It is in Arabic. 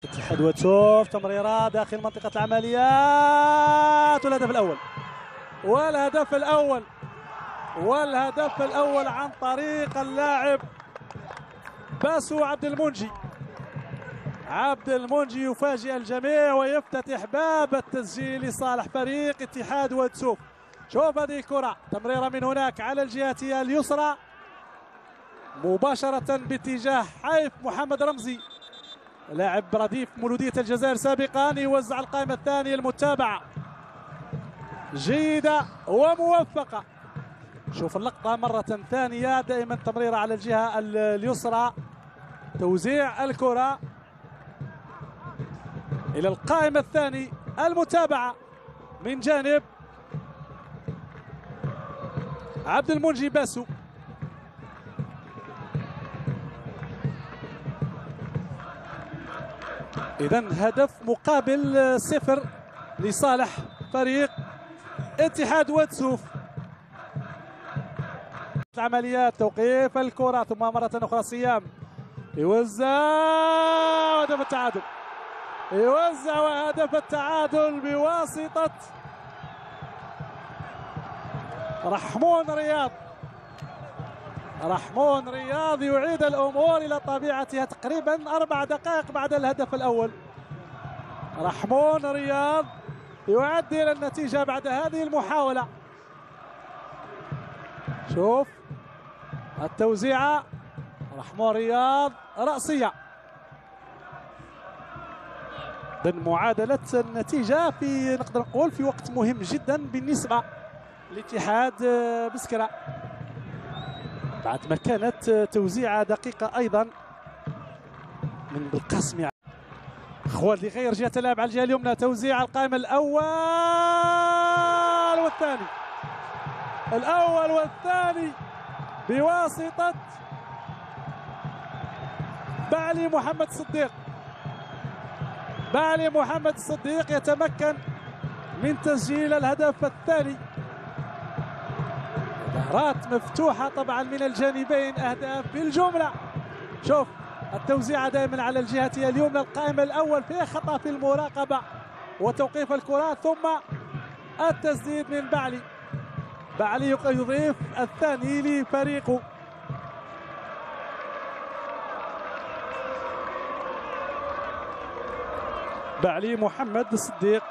اتحاد وتشوف تمريرة داخل منطقة العمليات والهدف الأول عن طريق اللاعب باسو عبد المنجي يفاجئ الجميع ويفتتح باب التسجيل لصالح فريق اتحاد وتشوف. شوف هذه الكرة، تمريرة من هناك على الجهة اليسرى مباشرة باتجاه حيف محمد رمزي لاعب رديف مولودية الجزائر سابقا، يوزع القائمة الثانية. المتابعة جيدة وموفقة. شوف اللقطة مرة ثانية، دائما تمريرة على الجهة اليسرى، توزيع الكرة إلى القائمة الثاني. المتابعة من جانب عبد المنجي باسو. إذن هدف مقابل 0 لصالح فريق اتحاد وتشوف. عمليات توقيف الكرة ثم مرة أخرى صيام يوزع وهدف التعادل بواسطة رحمون رياض يعيد الأمور إلى طبيعتها تقريبا 4 دقائق بعد الهدف الأول. رحمون رياض يعدل النتيجة بعد هذه المحاولة. شوف التوزيعة، رحمون رياض رأسية ضمن معادلة النتيجة في نقدر نقول في وقت مهم جدا بالنسبة لاتحاد بسكرة، بعد ما كانت توزيعة دقيقة أيضا من بالقاسم. خوالد يغير جهة اللعب على الجهة اليمنى، توزيع القائمة الأول والثاني بواسطة بعلي محمد الصديق يتمكن من تسجيل الهدف الثاني. مباراة مفتوحة طبعا من الجانبين، أهداف بالجملة. شوف التوزيعة دائما على الجهة اليمنى، القائم الأول فيه خطأ في المراقبة وتوقيف الكرات، ثم التسديد من بعلي يضيف الثاني لفريقه. بعلي محمد الصديق